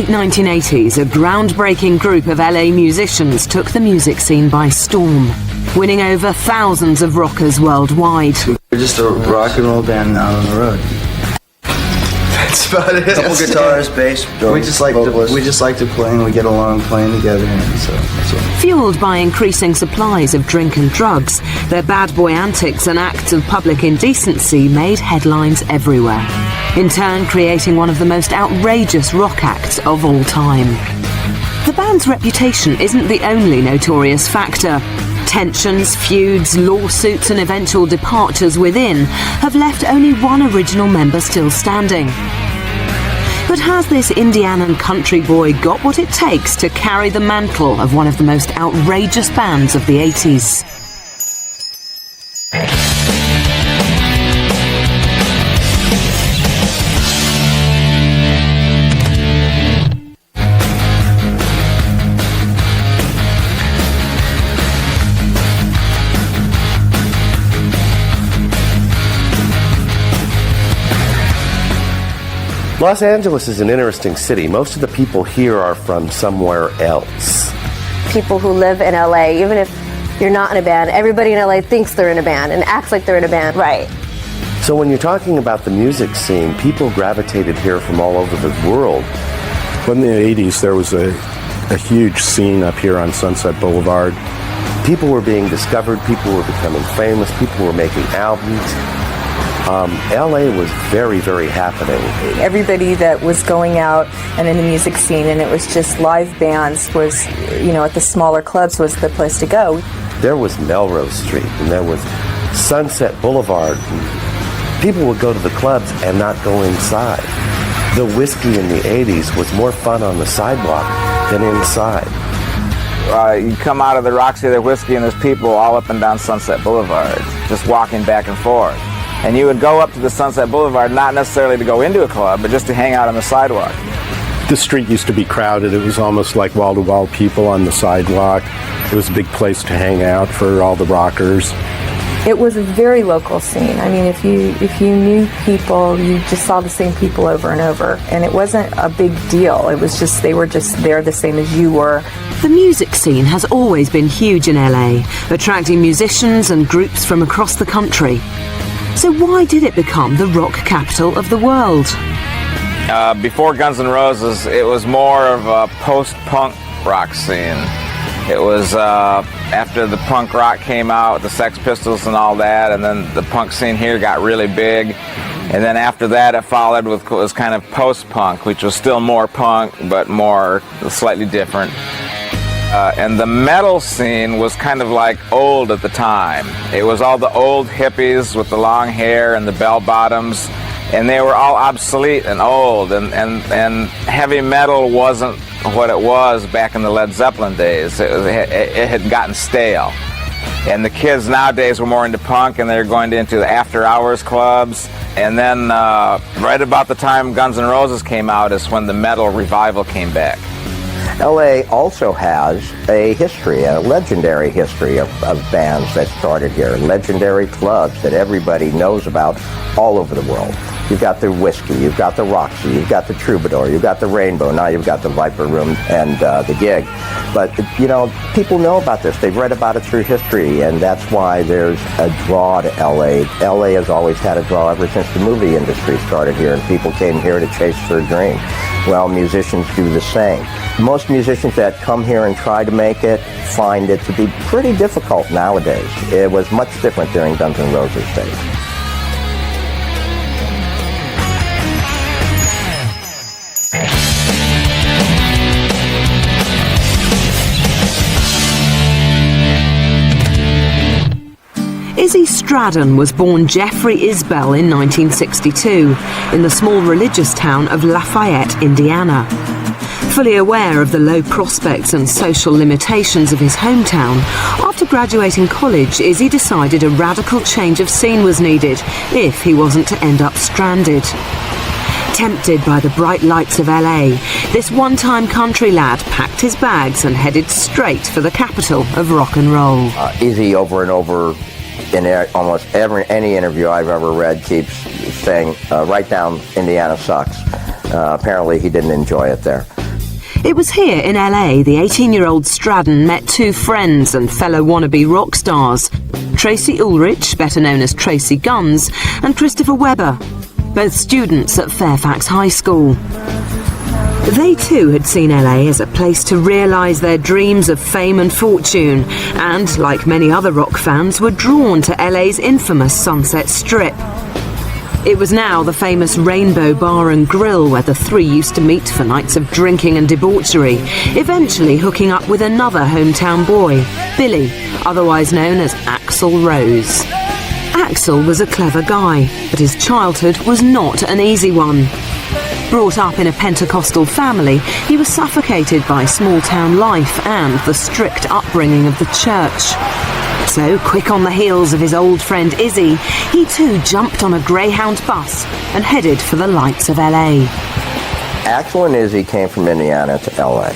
late 1980s, a groundbreaking group of LA musicians took the music scene by storm, winning over thousands of rockers worldwide. We're just a rock and roll band out on the road. That's about it. Couple guitars, bass, drums, we just like to play, and we get along playing together. And so that's it. Fueled by increasing supplies of drink and drugs, their bad boy antics and acts of public indecency made headlines everywhere, in turn creating one of the most outrageous rock acts of all time. The band's reputation isn't the only notorious factor. Tensions, feuds, lawsuits and eventual departures within have left only one original member still standing. But has this Indianan country boy got what it takes to carry the mantle of one of the most outrageous bands of the 80s? Los Angeles is an interesting city. Most of the people here are from somewhere else. People who live in LA, even if you're not in a band, everybody in LA thinks they're in a band and acts like they're in a band. Right. So when you're talking about the music scene, people gravitated here from all over the world. In the 80s, there was a huge scene up here on Sunset Boulevard. People were being discovered, people were becoming famous, people were making albums. LA was very, very happening. Everybody that was going out and in the music scene, and it was just live bands, was, at the smaller clubs was the place to go. There was Melrose Street, and there was Sunset Boulevard. People would go to the clubs and not go inside. The whiskey in the 80s was more fun on the sidewalk than inside. You come out of the Roxy, the whiskey, and there's people all up and down Sunset Boulevard, just walking back and forth. And you would go up to the Sunset Boulevard, not necessarily to go into a club, but just to hang out on the sidewalk. The street used to be crowded. It was almost like wall-to-wall people on the sidewalk. It was a big place to hang out for all the rockers. It was a very local scene. I mean, if you knew people, you just saw the same people over and over. And it wasn't a big deal. It was just, they were just there the same as you were. The music scene has always been huge in LA, attracting musicians and groups from across the country. So why did it become the rock capital of the world? Before Guns N' Roses, it was more of a post-punk rock scene. It was after the punk rock came out, the Sex Pistols and all that, and then the punk scene here got really big. And then after that, it followed with was kind of post-punk, which was still more punk, but more slightly different. And the metal scene was kind of like old at the time. It was all the old hippies with the long hair and the bell bottoms, and they were all obsolete and old, and heavy metal wasn't what it was back in the Led Zeppelin days. It had gotten stale. And the kids nowadays were more into punk, and they're going into the after-hours clubs. And then right about the time Guns N' Roses came out is when the metal revival came back. LA also has a history, a legendary history of bands that started here, legendary clubs that everybody knows about all over the world. You've got the Whiskey, you've got the Roxy, you've got the Troubadour, you've got the Rainbow, now you've got the Viper Room and the Gig. But, people know about this. They've read about it through history, and that's why there's a draw to LA. LA has always had a draw ever since the movie industry started here, and people came here to chase their dream. Well, musicians do the same. Most musicians that come here and try to make it find it to be pretty difficult nowadays. It was much different during Guns N' Roses' days. Izzy Stradon was born Jeffrey Isbell in 1962 in the small religious town of Lafayette, Indiana. Fully aware of the low prospects and social limitations of his hometown, after graduating college, Izzy decided a radical change of scene was needed if he wasn't to end up stranded. Tempted by the bright lights of LA, this one-time country lad packed his bags and headed straight for the capital of rock and roll. Izzy over and over in almost any interview I've ever read keeps saying, right down, Indiana sucks. Apparently he didn't enjoy it there. It was here in LA the 18-year-old Stradden met two friends and fellow wannabe rock stars, Tracy Ulrich, better known as Tracy Guns, and Christopher Webber, both students at Fairfax High School. They too had seen LA as a place to realise their dreams of fame and fortune, and, like many other rock fans, were drawn to LA's infamous Sunset Strip. It was now the famous Rainbow Bar and Grill where the three used to meet for nights of drinking and debauchery, eventually hooking up with another hometown boy, Billy, otherwise known as Axl Rose. Axl was a clever guy, but his childhood was not an easy one. Brought up in a Pentecostal family, he was suffocated by small-town life and the strict upbringing of the church. So, quick on the heels of his old friend Izzy, he too jumped on a Greyhound bus and headed for the lights of LA. Axl and Izzy came from Indiana to LA,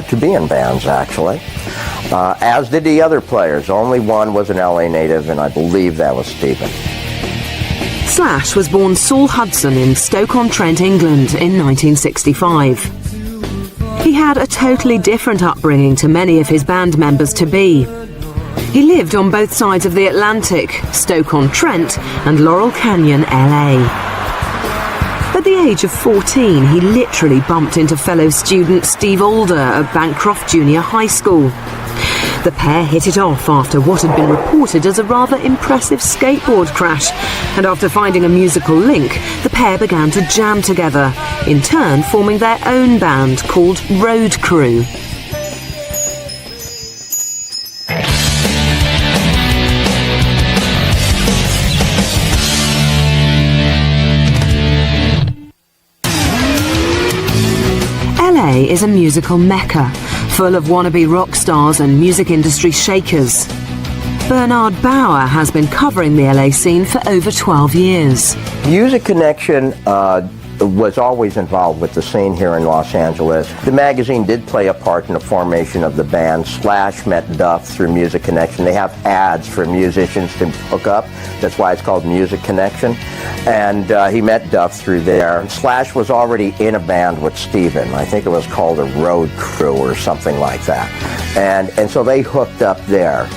to be in bands actually, as did the other players. Only one was an LA native, and I believe that was Stephen. Slash was born Saul Hudson in Stoke-on-Trent, England in 1965. He had a totally different upbringing to many of his band members-to-be. He lived on both sides of the Atlantic, Stoke-on-Trent and Laurel Canyon, LA. At the age of 14, he literally bumped into fellow student Steve Alder at Bancroft Junior High School. The pair hit it off after what had been reported as a rather impressive skateboard crash, and after finding a musical link, the pair began to jam together, in turn forming their own band called Road Crew. LA is a musical mecca, full of wannabe rock stars and music industry shakers. Bernard Bauer has been covering the LA scene for over 12 years. Music Connection was always involved with the scene here in Los Angeles. The magazine did play a part in the formation of the band. Slash met Duff through Music Connection. They have ads for musicians to hook up. That's why it's called Music Connection. And he met Duff through there. Slash was already in a band with Steven. I think it was called a Road Crew or something like that. And so they hooked up there.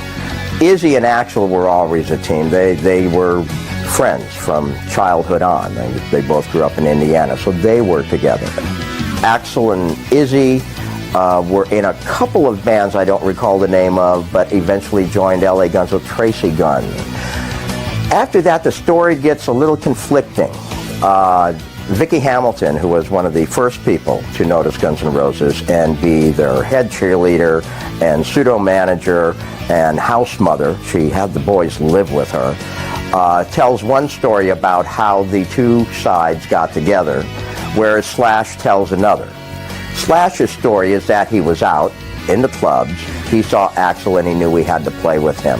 Izzy and Axl were always a team. They were friends from childhood on. They both grew up in Indiana, so they were together. Axl and Izzy were in a couple of bands I don't recall the name of, but eventually joined LA Guns with Tracy Gunn. After that, the story gets a little conflicting. Vicki Hamilton, who was one of the first people to notice Guns N' Roses and be their head cheerleader and pseudo-manager and house mother, she had the boys live with her, tells one story about how the two sides got together, whereas Slash tells another. Slash's story is that he was out in the clubs, he saw Axl and he knew he had to play with him.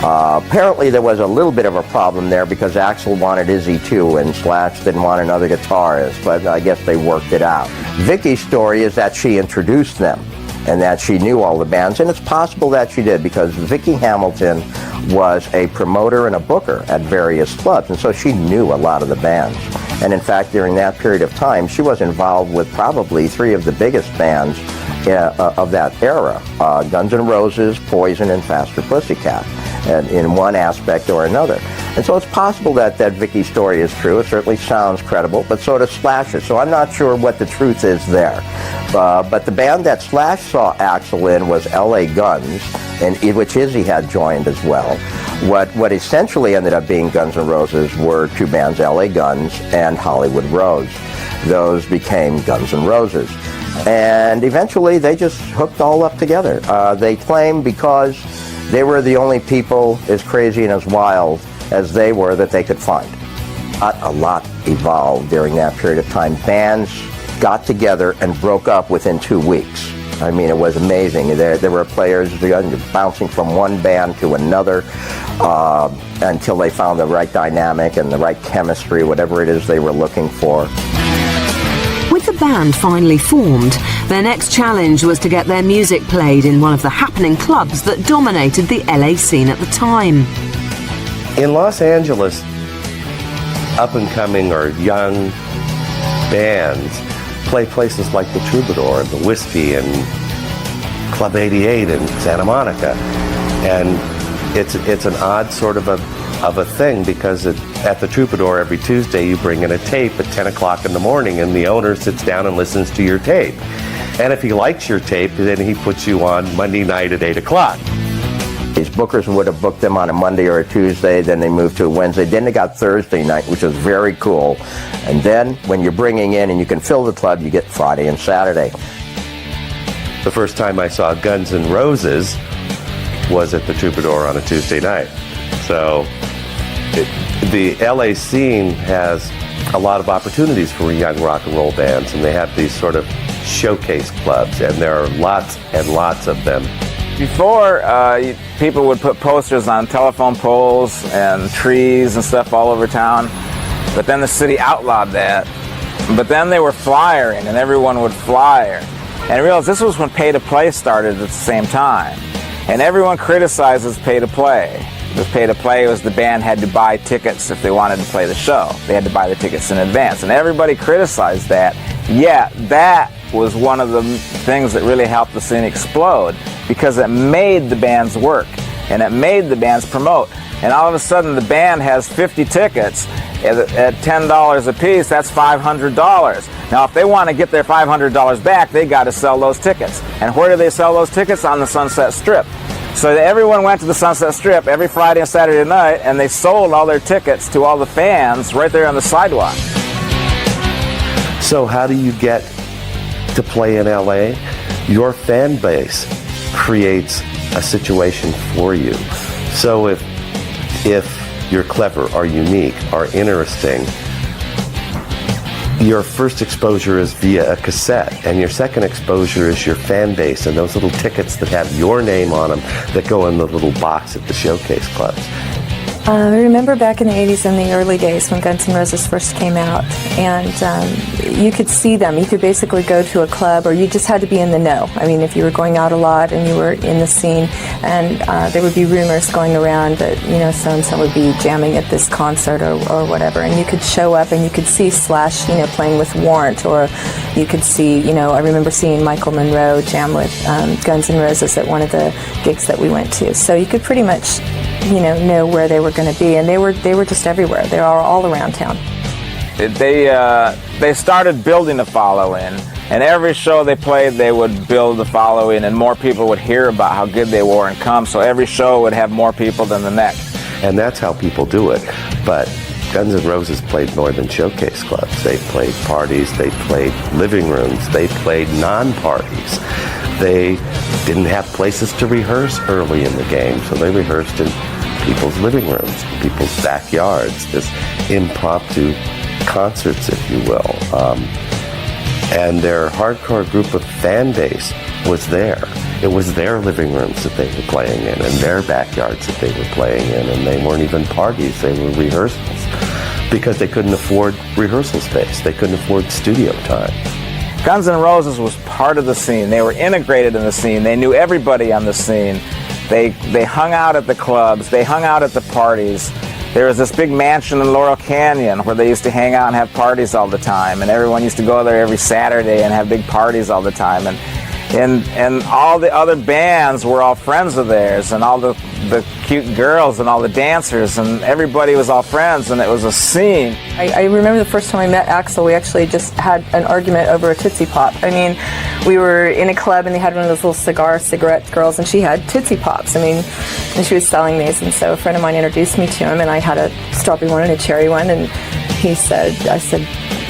Apparently there was a little bit of a problem there because Axl wanted Izzy too and Slash didn't want another guitarist, but I guess they worked it out. Vicki's story is that she introduced them and that she knew all the bands, and it's possible that she did because Vicki Hamilton was a promoter and a booker at various clubs, and so she knew a lot of the bands. And in fact, during that period of time, she was involved with probably three of the biggest bands of that era, Guns N' Roses, Poison, and Faster Pussycat, in one aspect or another. And so it's possible that Vicki's story is true. It certainly sounds credible, but so does Slash's. So I'm not sure what the truth is there. But the band that Slash saw Axl in was LA Guns, and which Izzy had joined as well. What essentially ended up being Guns N' Roses were two bands, LA Guns and Hollywood Rose. Those became Guns N' Roses. And eventually they just hooked all up together. They claim because they were the only people as crazy and as wild as they were that they could find. A lot evolved during that period of time. Bands got together and broke up within 2 weeks. I mean, it was amazing. There were players bouncing from one band to another until they found the right dynamic and the right chemistry, whatever it is they were looking for. With the band finally formed, their next challenge was to get their music played in one of the happening clubs that dominated the LA scene at the time. In Los Angeles, up-and-coming or young bands play places like the Troubadour and the Whiskey and Club 88 in Santa Monica. And it's an odd sort of a thing, because at the Troubadour every Tuesday you bring in a tape at 10 o'clock in the morning, and the owner sits down and listens to your tape. And if he likes your tape, then he puts you on Monday night at 8 o'clock. These bookers would have booked them on a Monday or a Tuesday, then they moved to a Wednesday, then they got Thursday night, which was very cool. And then when you're bringing in and you can fill the club, you get Friday and Saturday. The first time I saw Guns N' Roses was at the Troubadour on a Tuesday night. So the LA scene has a lot of opportunities for young rock and roll bands, and they have these sort of showcase clubs, and there are lots and lots of them. Before, people would put posters on telephone poles and trees and stuff all over town, but then the city outlawed that. But then they were flyering, and everyone would flyer. And I realized this was when pay-to-play started at the same time. And everyone criticizes pay-to-play. Because pay-to-play was the band had to buy tickets if they wanted to play the show. They had to buy the tickets in advance. And everybody criticized that. Yet that was one of the things that really helped the scene explode, because it made the bands work and it made the bands promote. And all of a sudden the band has 50 tickets at $10 a piece. That's $500. Now if they want to get their $500 back, they got to sell those tickets. And where do they sell those tickets? On the Sunset Strip. So everyone went to the Sunset Strip every Friday and Saturday night, and they sold all their tickets to all the fans right there on the sidewalk. So how do you get to play in LA? Your fan base creates a situation for you. So if you're clever or unique or interesting, your first exposure is via a cassette, and your second exposure is your fan base and those little tickets that have your name on them that go in the little box at the showcase clubs. I remember back in the 80s, in the early days when Guns N' Roses first came out, and you could see them. You could basically go to a club, or you just had to be in the know. I mean, if you were going out a lot and you were in the scene, and there would be rumors going around that, you know, so-and-so would be jamming at this concert or whatever, and you could show up and you could see Slash, you know, playing with Warrant, or you could see, you know, I remember seeing Michael Monroe jam with Guns N' Roses at one of the gigs that we went to. So you could pretty much, you know where they were going to be, and they were just everywhere. They are all around town. They started building a following, and every show they played, they would build the following, and more people would hear about how good they were and come. So every show would have more people than the next. And that's how people do it. But Guns N' Roses played more than showcase clubs. They played parties. They played living rooms. They played non-parties. They didn't have places to rehearse early in the game, so they rehearsed in people's living rooms, people's backyards, just impromptu concerts, if you will. And their hardcore group of fan base was there. It was their living rooms that they were playing in, and their backyards that they were playing in, and they weren't even parties, they were rehearsals, because they couldn't afford rehearsal space. They couldn't afford studio time. Guns N' Roses was part of the scene. They were integrated in the scene. They knew everybody on the scene. They hung out at the clubs. They hung out at the parties. There was this big mansion in Laurel Canyon where they used to hang out and have parties all the time. And everyone used to go there every Saturday and have big parties all the time. And all the other bands were all friends of theirs, and all the cute girls and all the dancers, and everybody was all friends, and it was a scene. I remember the first time I met Axl, we actually just had an argument over a Tootsie Pop. I mean, we were in a club and they had one of those little cigarette girls, and she had Tootsie Pops. I mean, and she was selling these, and so a friend of mine introduced me to him, and I had a strawberry one and a cherry one, and they said,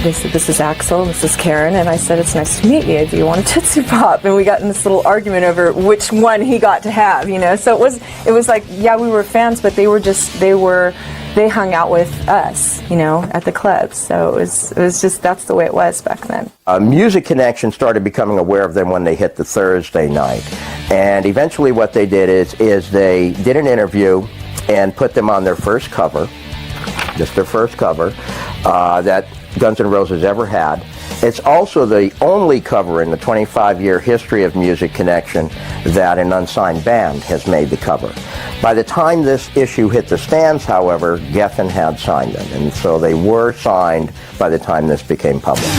this is Axl, this is Karen, and I said, it's nice to meet you. Do you want a Tootsie Pop? And we got in this little argument over which one he got to have, you know. So it was like, yeah, we were fans, but they hung out with us, you know, at the clubs. So it was just, that's the way it was back then. Music Connection started becoming aware of them when they hit the Thursday night. And eventually what they did is they did an interview and put them on their first cover, just their first cover, that Guns N' Roses ever had. It's also the only cover in the 25-year history of Music Connection that an unsigned band has made the cover. By the time this issue hit the stands, however, Geffen had signed them, and so they were signed by the time this became public.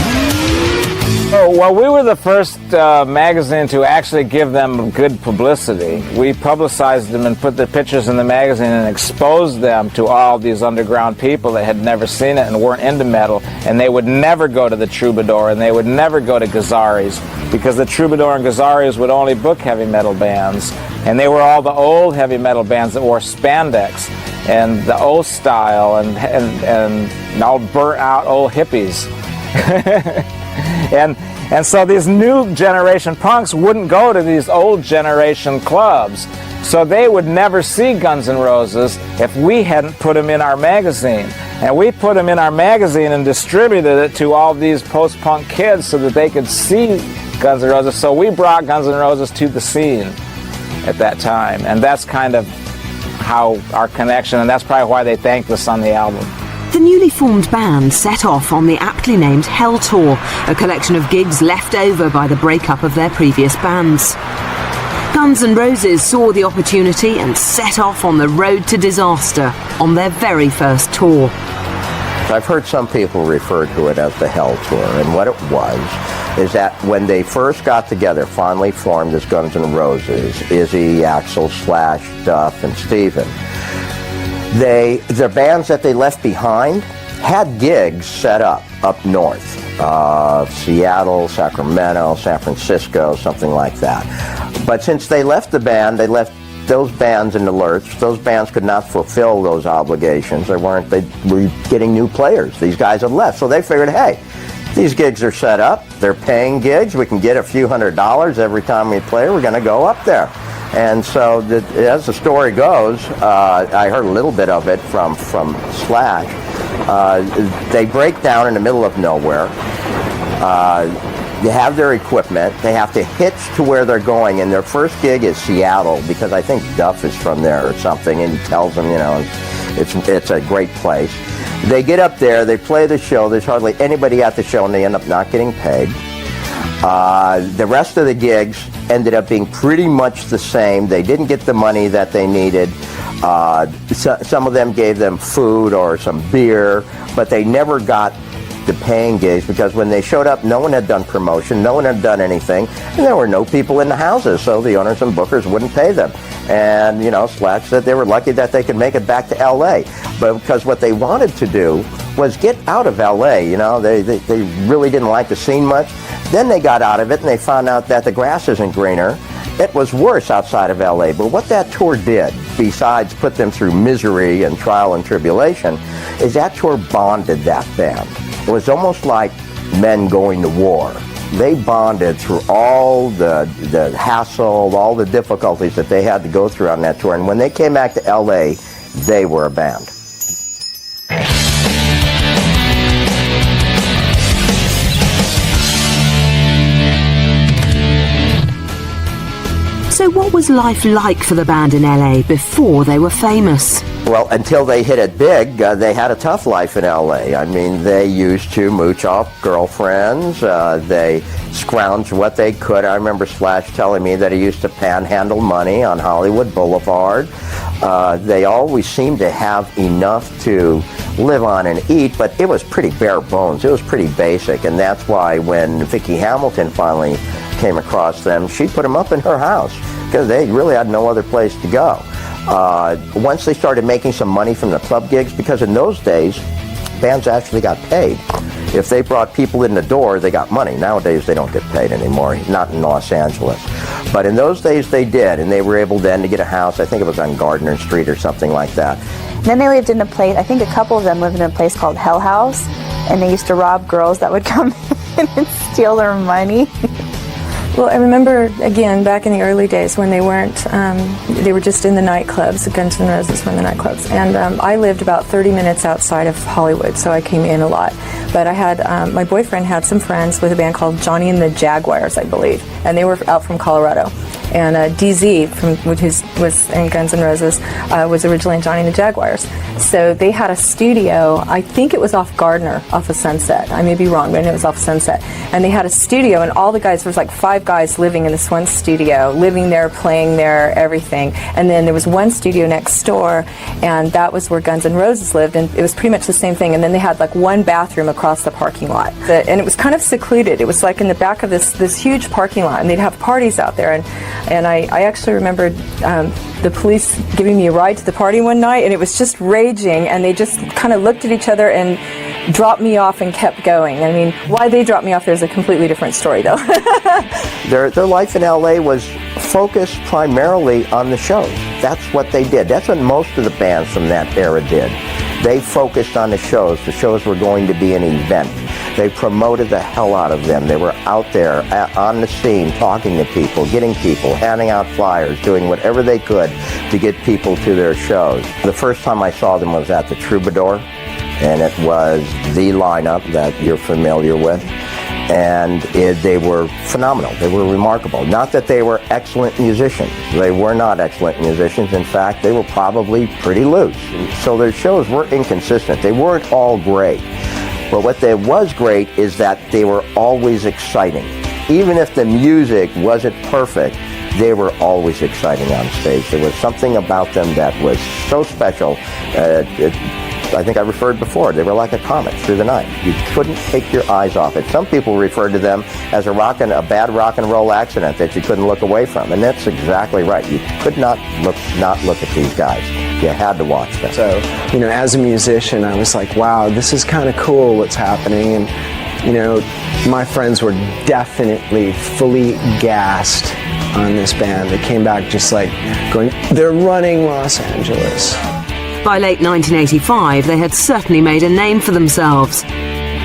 Well, we were the first magazine to actually give them good publicity. We publicized them and put their pictures in the magazine and exposed them to all these underground people that had never seen it and weren't into metal, and they would never go to the Troubadour and they would never go to Gazzari's, because the Troubadour and Gazzari's would only book heavy metal bands, and they were all the old heavy metal bands that wore spandex and the old style and all burnt out old hippies. And so these new generation punks wouldn't go to these old generation clubs. So they would never see Guns N' Roses if we hadn't put them in our magazine. And we put them in our magazine and distributed it to all these post-punk kids so that they could see Guns N' Roses. So we brought Guns N' Roses to the scene at that time. And that's kind of how our connection, and that's probably why they thanked us on the album. The newly formed band set off on the aptly named Hell Tour, a collection of gigs left over by the breakup of their previous bands. Guns N' Roses saw the opportunity and set off on the road to disaster on their very first tour. I've heard some people refer to it as the Hell Tour, and what it was is that when they first got together, finally formed as Guns N' Roses, Izzy, Axl, Slash, Duff, and Steven, the bands that they left behind had gigs set up north, Seattle, Sacramento, San Francisco, something like that. But since they left the band, they left those bands in the lurch. Those bands could not fulfill those obligations. They were getting new players. These guys had left, so they figured, hey, these gigs are set up. They're paying gigs. We can get a few $100s every time we play. We're going to go up there. And so, as the story goes, I heard a little bit of it from Slash. They break down in the middle of nowhere. They have their equipment. They have to hitch to where they're going. And their first gig is Seattle, because I think Duff is from there or something. And he tells them, it's a great place. They get up there. They play the show. There's hardly anybody at the show, and they end up not getting paid. The rest of the gigs ended up being pretty much the same. They didn't get the money that they needed. Some of them gave them food or some beer, but they never got the paying gigs, because when they showed up, no one had done promotion, no one had done anything, and there were no people in the houses, so the owners and bookers wouldn't pay them. And, Slash said they were lucky that they could make it back to L.A., but because what they wanted to do was get out of L.A., they really didn't like the scene much. Then they got out of it, and they found out that the grass isn't greener. It was worse outside of L.A., but what that tour did, besides put them through misery and trial and tribulation, is that tour bonded that band. It was almost like men going to war. They bonded through all the hassle, all the difficulties that they had to go through on that tour, and when they came back to L.A., they were a band. So what was life like for the band in LA before they were famous? Well, until they hit it big, they had a tough life in LA. I mean, they used to mooch off girlfriends. They scrounged what they could. I remember Slash telling me that he used to panhandle money on Hollywood Boulevard. They always seemed to have enough to live on and eat, but it was pretty bare bones. It was pretty basic, and that's why when Vicki Hamilton finally came across them, she put them up in her house, because they really had no other place to go. Once they started making some money from the club gigs, because in those days, bands actually got paid. If they brought people in the door, they got money. Nowadays, they don't get paid anymore, not in Los Angeles. But in those days, they did, and they were able then to get a house. I think it was on Gardner Street or something like that. Then they lived in a place, I think a couple of them lived in a place called Hell House, and they used to rob girls that would come in and steal their money. Well, I remember, again, back in the early days when they weren't, they were just in the nightclubs. Guns N' Roses were in the nightclubs. And I lived about 30 minutes outside of Hollywood, so I came in a lot. But I had, my boyfriend had some friends with a band called Johnny and the Jaguars, I believe. And they were out from Colorado. And DZ, was in Guns N' Roses, was originally in Johnny and the Jaguars. So they had a studio, I think it was off Gardner, off of Sunset. I may be wrong, but I know it was off Sunset. And they had a studio, and all the guys, there was like 5 guys living in this one studio, living there, playing there, everything. And then there was one studio next door, and that was where Guns N' Roses lived, and it was pretty much the same thing. And then they had like one bathroom across the parking lot. And it was kind of secluded. It was like in the back of this huge parking lot, and they'd have parties out there. And I actually remember the police giving me a ride to the party one night, and it was just raging, and they just kind of looked at each other and dropped me off and kept going. I mean, why they dropped me off, there's a completely different story, though. Their life in LA was focused primarily on the shows. That's what they did. That's what most of the bands from that era did. They focused on the shows. The shows were going to be an event. They promoted the hell out of them. They were out there on the scene, talking to people, getting people, handing out flyers, doing whatever they could to get people to their shows. The first time I saw them was at the Troubadour, and it was the lineup that you're familiar with. And they were phenomenal. They were remarkable. Not that they were excellent musicians. They were not excellent musicians. In fact, they were probably pretty loose. So their shows were inconsistent. They weren't all great. But what was great is that they were always exciting. Even if the music wasn't perfect, they were always exciting on stage. There was something about them that was so special. I think I referred before, they were like a comet through the night. You couldn't take your eyes off it. Some people referred to them as a bad rock and roll accident that you couldn't look away from, and that's exactly right. You could not look at these guys. You had to watch them. So, as a musician, I was like, wow, this is kind of cool what's happening, and, my friends were definitely fully gassed on this band. They came back just like going, they're running Los Angeles. By late 1985, they had certainly made a name for themselves,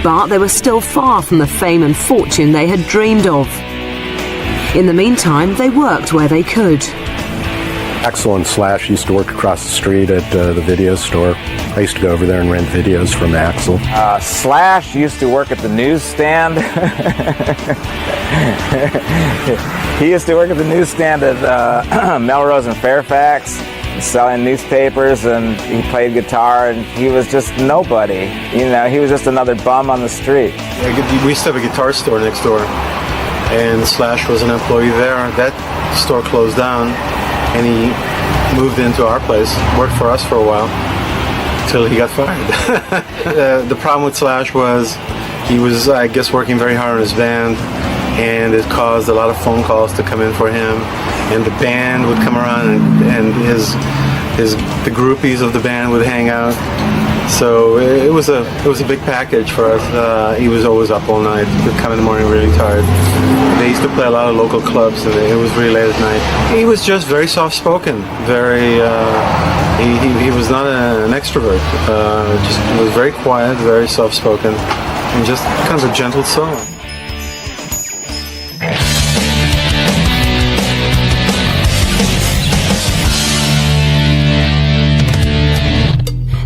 but they were still far from the fame and fortune they had dreamed of. In the meantime, they worked where they could. Axl and Slash used to work across the street at the video store. I used to go over there and rent videos from Axl. Slash used to work at the newsstand. He used to work at the newsstand at Melrose and Fairfax, selling newspapers, and he played guitar, and he was just nobody. He was just another bum on the street. We used to have a guitar store next door, and Slash was an employee there. That store closed down, and he moved into our place, worked for us for a while, till he got fired. The problem with Slash was he was, I guess, working very hard on his band, and it caused a lot of phone calls to come in for him, and the band would come around, and the groupies of the band would hang out. So it was a big package for us. He was always up all night. He'd come in the morning really tired. They used to play a lot of local clubs, and it was really late at night. He was just very soft-spoken. He was not an extrovert. He was very quiet, very soft-spoken, and just kind of a gentle soul.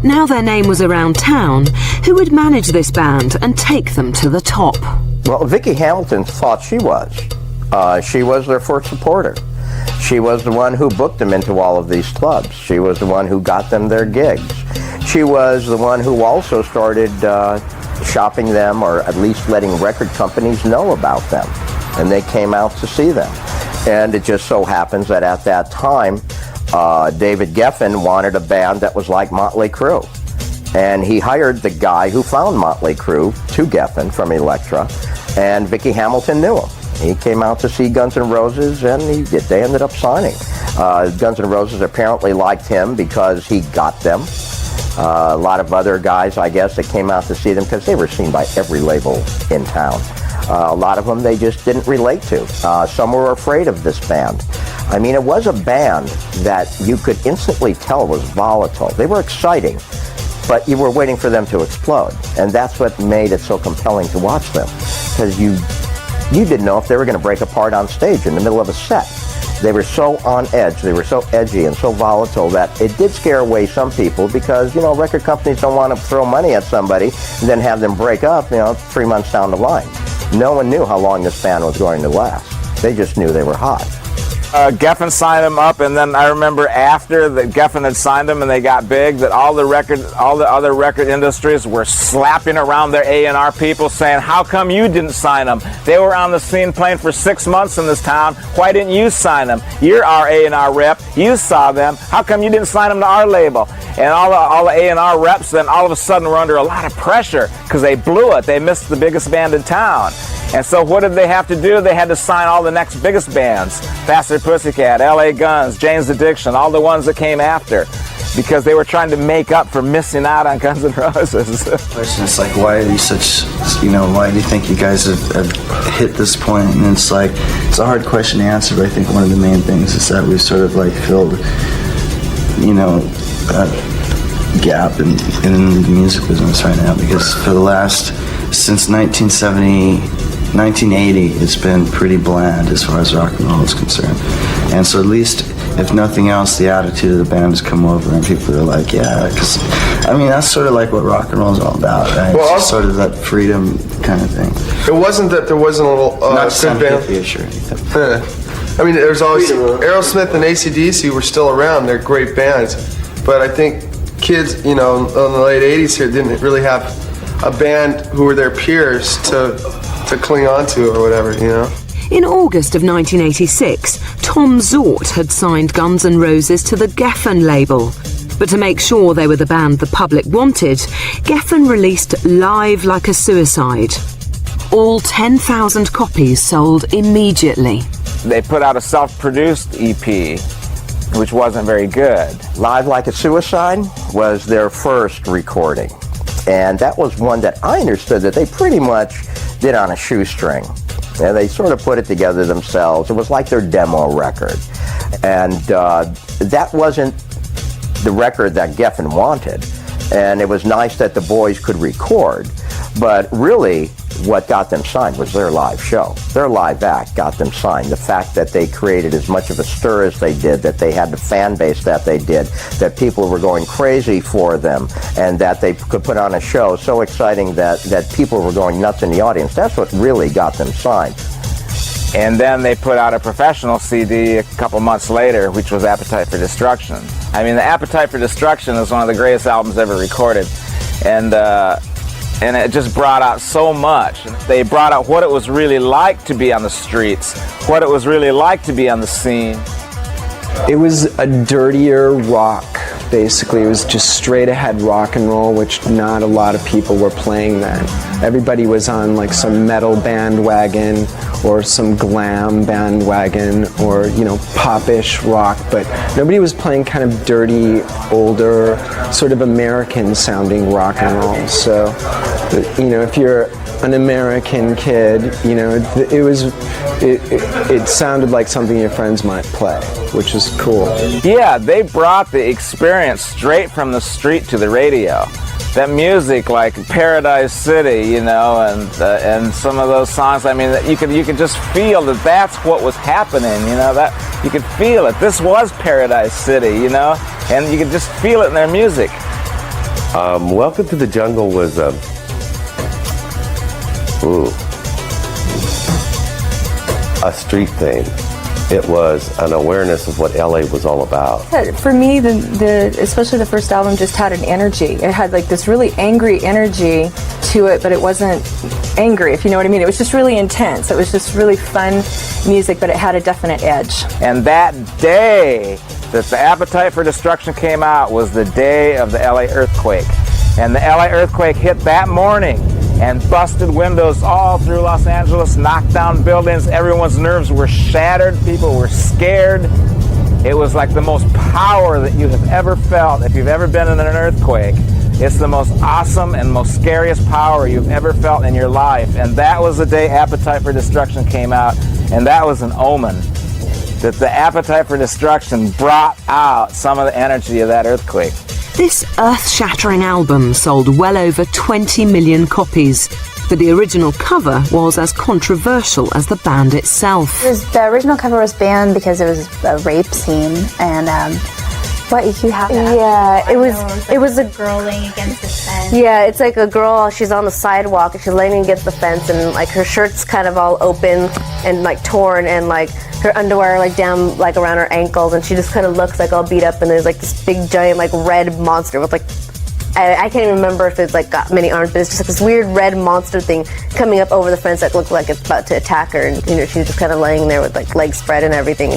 Now their name was around town, who would manage this band and take them to the top? Well, Vicki Hamilton thought she was. She was their first supporter. She was the one who booked them into all of these clubs. She was the one who got them their gigs. She was the one who also started shopping them, or at least letting record companies know about them. And they came out to see them. And it just so happens that at that time, David Geffen wanted a band that was like Motley Crue. And he hired the guy who found Motley Crue to Geffen from Elektra, and Vicki Hamilton knew him. He came out to see Guns N' Roses, and they ended up signing. Guns N' Roses apparently liked him because he got them. A lot of other guys, I guess, that came out to see them because they were seen by every label in town. A lot of them they just didn't relate to. Some were afraid of this band. I mean, it was a band that you could instantly tell was volatile. They were exciting, but you were waiting for them to explode. And that's what made it so compelling to watch them, because you didn't know if they were going to break apart on stage in the middle of a set. They were so on edge, they were so edgy and so volatile that it did scare away some people, because, record companies don't want to throw money at somebody and then have them break up, 3 months down the line. No one knew how long this band was going to last. They just knew they were hot. Geffen signed them up, and then I remember after that Geffen had signed them and they got big, that all the other record industries were slapping around their A&R people saying, how come you didn't sign them? They were on the scene playing for 6 months in this town. Why didn't you sign them? You're our A&R rep. You saw them. How come you didn't sign them to our label? And all the A&R reps then all of a sudden were under a lot of pressure because they blew it. They missed the biggest band in town. And so what did they have to do? They had to sign all the next biggest bands. Faster Pussycat, LA Guns, Jane's Addiction, all the ones that came after, because they were trying to make up for missing out on Guns N' Roses. The question is like, why are you such, why do you think you guys have hit this point? And it's like, it's a hard question to answer, but I think one of the main things is that we've sort of like filled, that gap in the music business right now, because for the last, since 1980, it's been pretty bland as far as rock and roll is concerned. And so at least, if nothing else, the attitude of the band has come over and people are like, yeah, because, that's sort of like what rock and roll is all about, right? Well, it's sort of that freedom kind of thing. It wasn't that there wasn't a little not good band. hippie-ish or anything. There's always Aerosmith and AC/DC were still around. They're great bands. But I think kids, in the late 80s here didn't really have a band who were their peers to cling on to or whatever, In August of 1986, Tom Zort had signed Guns N' Roses to the Geffen label. But to make sure they were the band the public wanted, Geffen released Live Like a Suicide. All 10,000 copies sold immediately. They put out a self-produced EP, which wasn't very good. Live Like a Suicide was their first recording. And that was one that I understood that they pretty much did on a shoestring. And they sort of put it together themselves. It was like their demo record. And that wasn't the record that Geffen wanted. And it was nice that the boys could record. But really, what got them signed was their live show. Their live act got them signed. The fact that they created as much of a stir as they did, that they had the fan base that they did, that people were going crazy for them, and that they could put on a show so exciting that people were going nuts in the audience. That's what really got them signed. And then they put out a professional CD a couple months later, which was Appetite for Destruction. The Appetite for Destruction is one of the greatest albums ever recorded. And it just brought out so much. They brought out what it was really like to be on the streets, what it was really like to be on the scene. It was a dirtier rock, basically. It was just straight ahead rock and roll, which not a lot of people were playing then. Everybody was on like some metal bandwagon or some glam bandwagon or, pop-ish rock, but nobody was playing kind of dirty, older, sort of American-sounding rock and roll. So, if you're an American kid, it sounded like something your friends might play, which is cool. Yeah, they brought the experience straight from the street to the radio. That music, like Paradise City, and some of those songs. You could just feel that that's what was happening. That you could feel it. This was Paradise City, and you could just feel it in their music. Welcome to the Jungle was a street thing. It was an awareness of what LA was all about. For me, especially the first album just had an energy. It had like this really angry energy to it, but it wasn't angry, if you know what I mean. It was just really intense. It was just really fun music, but it had a definite edge. And that day that the Appetite for Destruction came out was the day of the LA earthquake. And the LA earthquake hit that morning and busted windows all through Los Angeles, knocked down buildings. Everyone's nerves were shattered. People were scared. It was like the most power that you have ever felt. If you've ever been in an earthquake, it's the most awesome and most scariest power you've ever felt in your life. And that was the day Appetite for Destruction came out. And that was an omen that the Appetite for Destruction brought out some of the energy of that earthquake. This earth-shattering album sold well over 20 million copies, but the original cover was as controversial as the band itself. The original cover was banned because it was a rape scene, and what you have that? Yeah, it was a girl laying against the fence. Yeah, it's like a girl. She's on the sidewalk and she's laying against the fence, and like her shirt's kind of all open and like torn, and like her underwear like down like around her ankles, and she just kind of looks like all beat up, and there's like this big giant like red monster with like, I can't even remember if it's like got many arms, but it's just like this weird red monster thing coming up over the fence that looked like it's about to attack her, and you know, she's just kind of laying there with like legs spread and everything.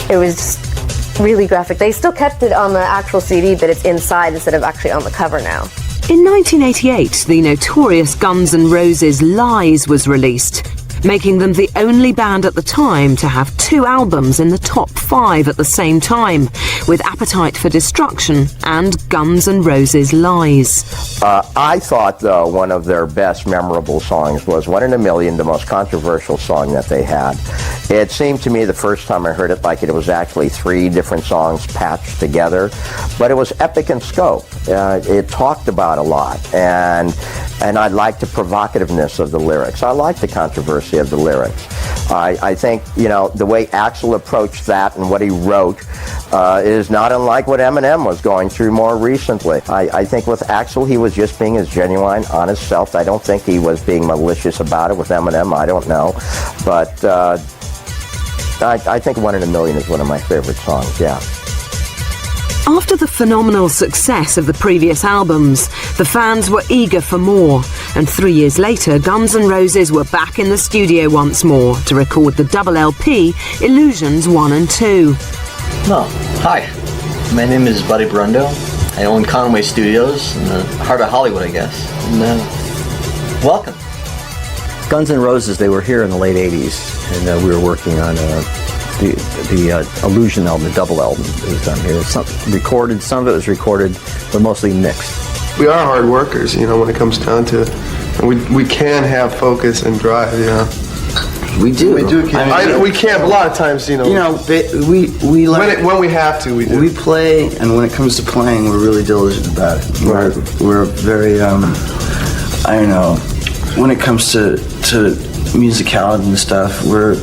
It was just really graphic. They still kept it on the actual CD, but it's inside instead of actually on the cover now. In 1988, the notorious Guns N' Roses' Lies was released, making them the only band at the time to have 2 albums in the top 5 at the same time, with Appetite for Destruction and Guns N' Roses' Lies. I thought, though, one of their best memorable songs was One in a Million, the most controversial song that they had. It seemed to me the first time I heard it like it was actually 3 different songs patched together, but it was epic in scope. It talked about a lot, and I liked the provocativeness of the lyrics. I liked the controversy of the lyrics. I think, you know, the way Axl approached that and what he wrote is not unlike what Eminem was going through more recently. I think with Axl, he was just being his genuine, honest self. I don't think he was being malicious about it with Eminem. I don't know. But I think One in a Million is one of my favorite songs, yeah. After the phenomenal success of the previous albums, the fans were eager for more, and 3 years later, Guns N' Roses were back in the studio once more to record the double LP, Illusions 1 and 2. Oh, hi. My name is Buddy Brundo. I own Conway Studios in the heart of Hollywood, I guess. And welcome. Guns N' Roses, they were here in the late 80s, and we were working on the Illusion album, the double album that was done here. Some recorded, some of it was recorded, but mostly mixed. We are hard workers, you know, when it comes down to it. And we can have focus and drive, you know. We do. We do. We can't. A lot of times, you know. We like, when we have to, we do. We play, and when it comes to playing, we're really diligent about it. We're very, I don't know. When it comes to musicality and stuff, we're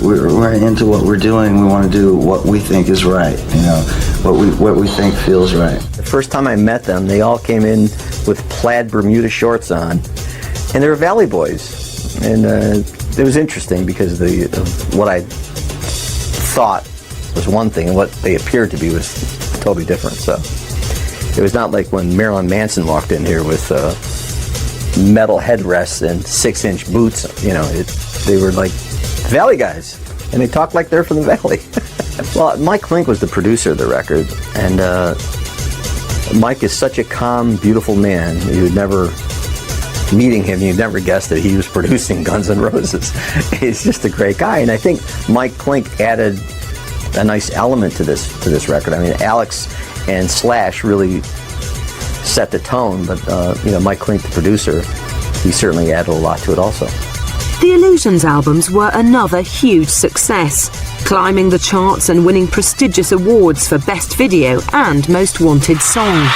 into what we're doing. We want to do what we think is right. You know, what we think feels right. The first time I met them, they all came in with plaid Bermuda shorts on, and they were Valley Boys, and it was interesting because what I thought was one thing and what they appeared to be was totally different. So it was not like when Marilyn Manson walked in here with metal headrests and 6-inch boots. You know, they were like Valley guys, and they talked like they're from the Valley. Well, Mike Klink was the producer of the record, and Mike is such a calm, beautiful man. You would never, meeting him, you'd never guess that he was producing Guns N' Roses. He's just a great guy, and I think Mike Klink added a nice element to this record. I mean, Alex and Slash really set the tone, but Mike Klink, the producer, he certainly added a lot to it also. The Illusions albums were another huge success, climbing the charts and winning prestigious awards for Best Video and Most Wanted Song.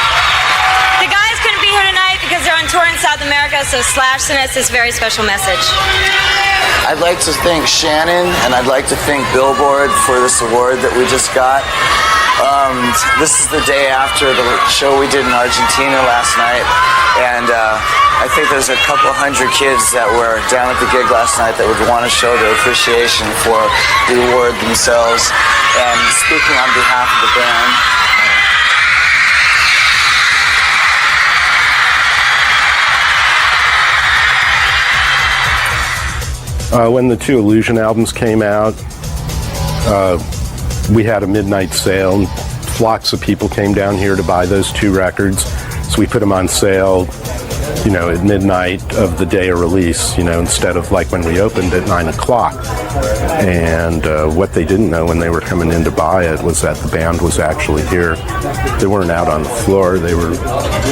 The guys couldn't be here tonight because they're on tour in South America, so Slash sent us this very special message. I'd like to thank Shannon, and I'd like to thank Billboard for this award that we just got. This is the day after the show we did in Argentina last night, and I think there's a couple hundred kids that were down at the gig last night that would want to show their appreciation for the award themselves. And speaking on behalf of the band, when the 2 Illusion albums came out, we had a midnight sale, and flocks of people came down here to buy those 2 records. So we put them on sale, you know, at midnight of the day of release, you know, instead of like when we opened at 9 o'clock. And what they didn't know when they were coming in to buy it was that the band was actually here. They weren't out on the floor. They were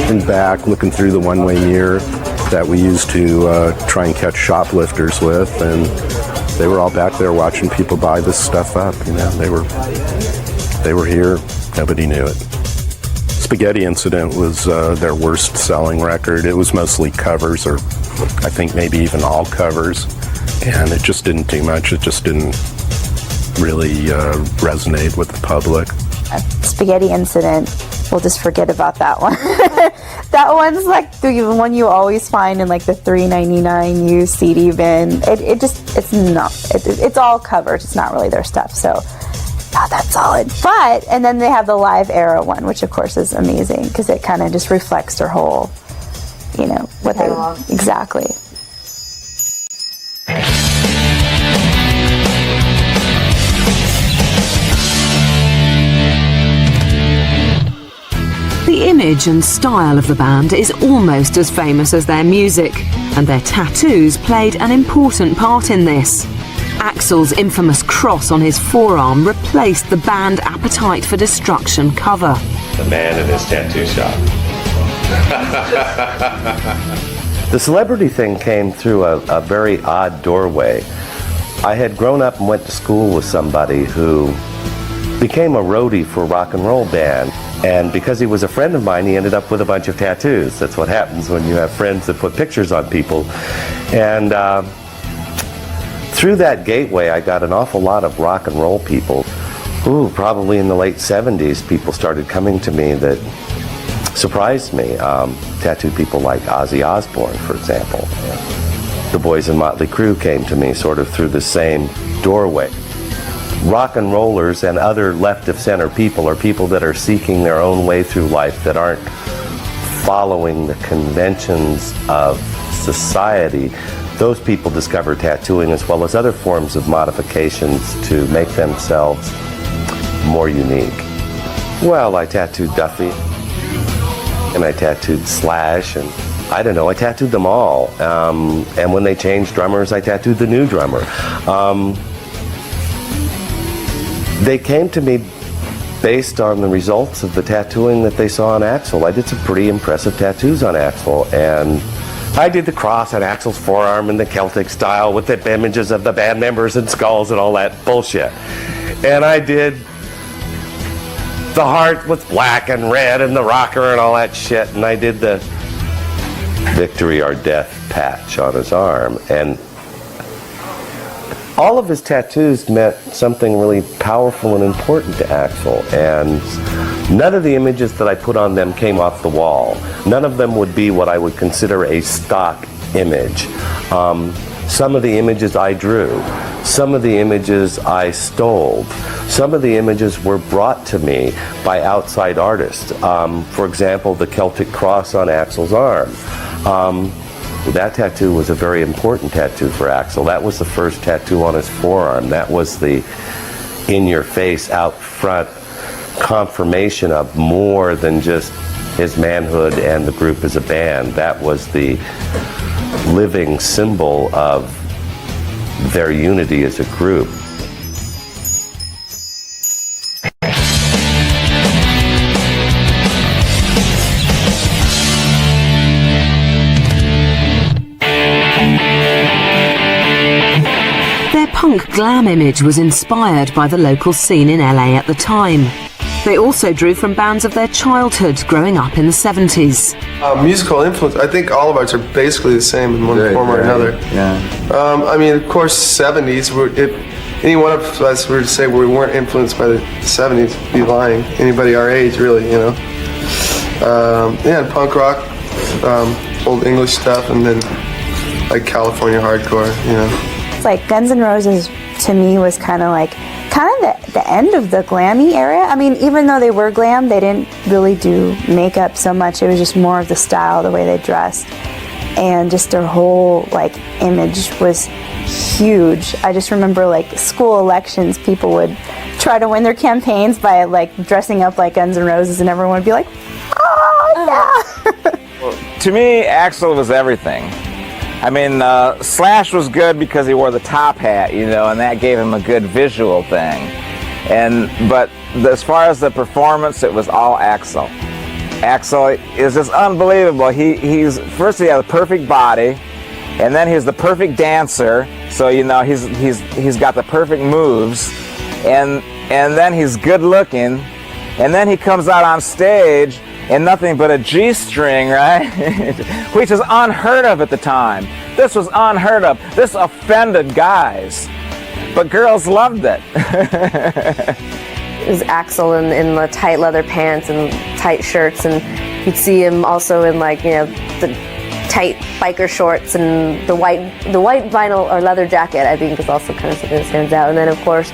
in back looking through the one-way mirror that we used to try and catch shoplifters with, and they were all back there watching people buy this stuff up. You know, they were here. Nobody knew it. Spaghetti Incident was their worst selling record. It was mostly covers, or I think maybe even all covers, and it just didn't do much. It just didn't really resonate with the public. Spaghetti Incident, we'll just forget about that one. That one's like the one you always find in like the $3.99 used CD bin. It's all covers. It's not really their stuff. So not that solid. But, and then they have the Live Era one, which of course is amazing because it kind of just reflects their whole, you know, what catalog. Exactly. The image and style of the band is almost as famous as their music, and their tattoos played an important part in this. Axl's infamous cross on his forearm replaced the band Appetite for Destruction cover. The man in his tattoo shop. The celebrity thing came through a very odd doorway. I had grown up and went to school with somebody who became a roadie for a rock and roll band. And because he was a friend of mine, he ended up with a bunch of tattoos. That's what happens when you have friends that put pictures on people. And through that gateway, I got an awful lot of rock and roll people. Ooh, probably in the late 70s, people started coming to me that surprised me. Tattooed people like Ozzy Osbourne, for example. The boys in Motley Crue came to me sort of through the same doorway. Rock and rollers and other left-of-center people are people that are seeking their own way through life, that aren't following the conventions of society. Those people discover tattooing as well as other forms of modifications to make themselves more unique. Well, I tattooed Duffy, and I tattooed Slash, and I don't know, I tattooed them all. And when they changed drummers, I tattooed the new drummer. They came to me based on the results of the tattooing that they saw on Axl. I did some pretty impressive tattoos on Axl, and I did the cross on Axl's forearm in the Celtic style with the images of the band members and skulls and all that bullshit. And I did the heart with black and red and the rocker and all that shit, and I did the victory or death patch on his arm. And all of his tattoos meant something really powerful and important to Axl, and none of the images that I put on them came off the wall. None of them would be what I would consider a stock image. Some of the images I drew. Some of the images I stole. Some of the images were brought to me by outside artists. For example, the Celtic cross on Axl's arm. That tattoo was a very important tattoo for Axl. That was the first tattoo on his forearm. That was the in-your-face, out front confirmation of more than just his manhood and the group as a band. That was the living symbol of their unity as a group. Punk glam image was inspired by the local scene in LA at the time. They also drew from bands of their childhood growing up in the 70s. Musical influence, I think all of ours are basically the same in one form or another. Yeah. I mean, of course, 70s, if any one of us were to say we weren't influenced by the 70s, be lying. Anybody our age, really, you know. Yeah, punk rock, old English stuff, and then like California hardcore, you know. Like Guns N' Roses to me was kind of the end of the glammy era. I mean, even though they were glam, they didn't really do makeup so much. It was just more of the style, the way they dressed, and just their whole like image was huge. I just remember like school elections, people would try to win their campaigns by like dressing up like Guns N' Roses, and everyone would be like, "Oh yeah!" Well, to me, Axl was everything. I mean, Slash was good because he wore the top hat, you know, and that gave him a good visual thing. But as far as the performance, it was all Axl. Axl is just unbelievable. He's first he has a perfect body, and then he's the perfect dancer. So you know he's got the perfect moves, and then he's good looking, and then he comes out on stage and nothing but a G-string, right? Which is unheard of at the time. This was unheard of. This offended guys, but girls loved it. It was Axl in the tight leather pants and tight shirts, and You'd see him also in like, you know, the tight biker shorts and the white vinyl or leather jacket, I think, is also kind of something that stands out. And then of course,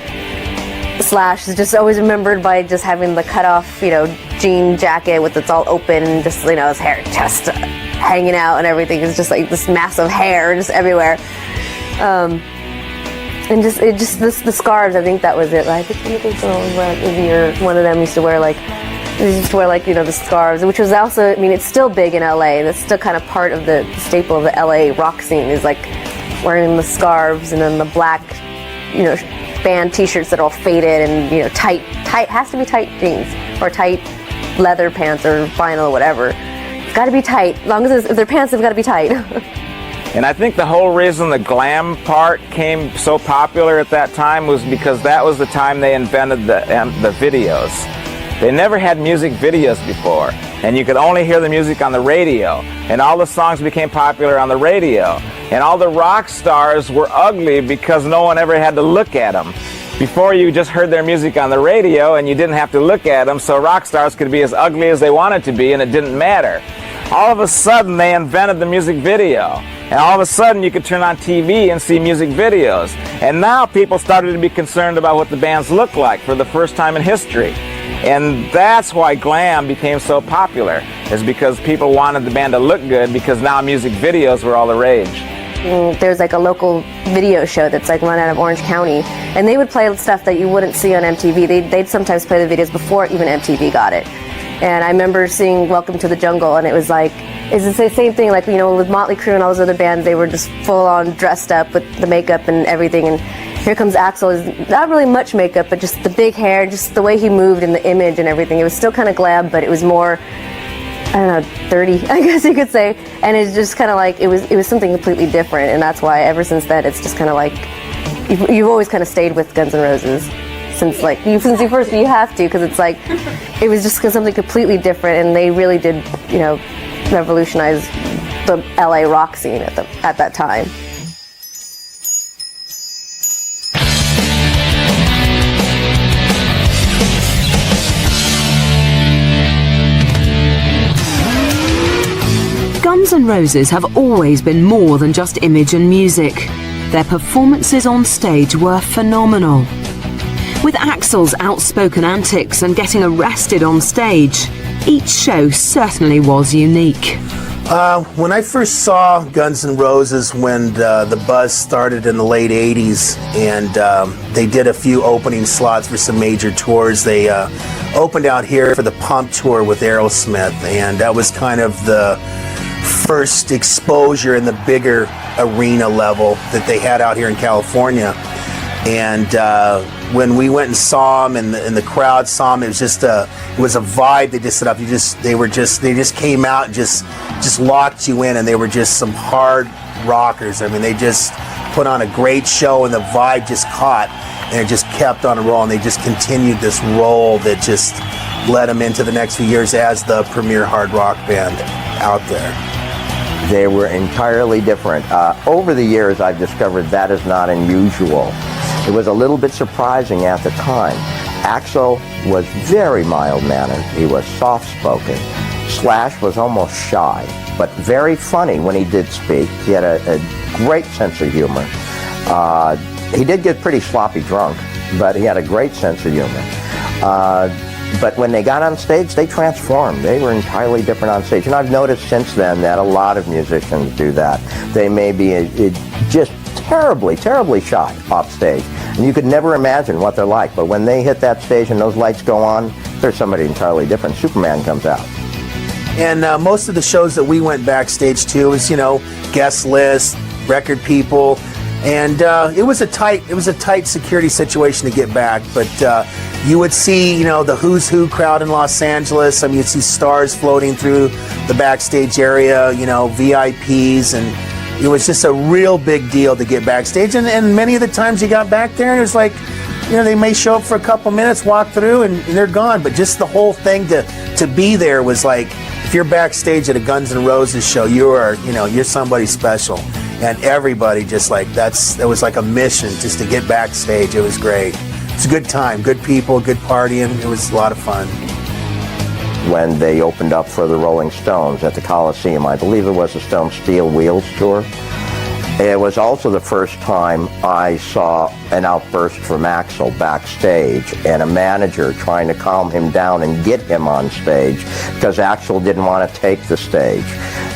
Slash is just always remembered by just having the cut off, you know, jean jacket with it's all open and just, you know, his hair just hanging out and everything. It's just like this massive hair just everywhere. And just the scarves, I think that was it. I think one of them used to wear like, you know, the scarves, which was also, I mean, it's still big in LA. That's still kind of part of the staple of the LA rock scene, is like wearing the scarves and then the black, you know, band t-shirts that are all faded and, you know, tight, has to be tight jeans or tight leather pants or vinyl or whatever. It's got to be tight. As long as they're pants, they've got to be tight. And I think the whole reason the glam part came so popular at that time was because that was the time they invented the videos. They never had music videos before, and you could only hear the music on the radio, and all the songs became popular on the radio. And all the rock stars were ugly because no one ever had to look at them. Before, you just heard their music on the radio and you didn't have to look at them, so rock stars could be as ugly as they wanted to be and it didn't matter. All of a sudden they invented the music video, and all of a sudden you could turn on TV and see music videos. And now people started to be concerned about what the bands look like for the first time in history. And that's why glam became so popular, is because people wanted the band to look good, because now music videos were all the rage. There's like a local video show that's like run out of Orange County, and they would play stuff that you wouldn't see on MTV. They'd sometimes play the videos before even MTV got it. And I remember seeing Welcome to the Jungle, and it was like, it's the same thing, like, you know, with Motley Crue and all those other bands, they were just full on dressed up with the makeup and everything, and here comes Axl, is not really much makeup, but just the big hair, just the way he moved and the image and everything. It was still kind of glam, but it was more, I don't know, dirty, I guess you could say. And it's just kind of like, it was something completely different, and that's why ever since then, it's just kind of like, you've always kind of stayed with Guns N' Roses. Since you first, you have to, because it's like, it was just something completely different, and they really did, you know, revolutionize the LA rock scene at that time. Guns N' Roses have always been more than just image and music. Their performances on stage were phenomenal. With Axl's outspoken antics and getting arrested on stage, each show certainly was unique. When I first saw Guns N' Roses, when the buzz started in the late 80s, and they did a few opening slots for some major tours, they opened out here for the Pump Tour with Aerosmith, and that was kind of the first exposure in the bigger arena level that they had out here in California. And when we went and saw them, and the crowd saw them, it was a vibe they just set up. They just came out and just locked you in, and they were just some hard rockers. I mean, they just put on a great show, and the vibe just caught, and it just kept on a roll, and they just continued this roll that just led them into the next few years as the premier hard rock band out there. They were entirely different. Over the years, I've discovered that is not unusual. It was a little bit surprising at the time. Axl was very mild-mannered. He was soft-spoken. Slash was almost shy, but very funny when he did speak. He had a great sense of humor. He did get pretty sloppy drunk, but he had a great sense of humor. But when they got on stage, they transformed. They were entirely different on stage. And I've noticed since then that a lot of musicians do that. They may be just terribly, terribly shy off stage. And you could never imagine what they're like. But when they hit that stage and those lights go on, they're somebody entirely different. Superman comes out. And most of the shows that we went backstage to was, you know, guest list, record people. And it was a tight security situation to get back, but you would see, you know, the who's who crowd in Los Angeles. I mean, you'd see stars floating through the backstage area, you know, VIPs, and it was just a real big deal to get backstage. And many of the times you got back there, and it was like, you know, they may show up for a couple minutes, walk through, and they're gone. But just the whole thing to be there was like, if you're backstage at a Guns N' Roses show, you're somebody special. And everybody just like, it was like a mission just to get backstage. It was great. It's a good time, good people, good partying. It was a lot of fun. when they opened up for the Rolling Stones at the Coliseum. I believe it was the Stone Steel Wheels tour. It was also the first time I saw an outburst from Axl backstage and a manager trying to calm him down and get him on stage because Axl didn't want to take the stage.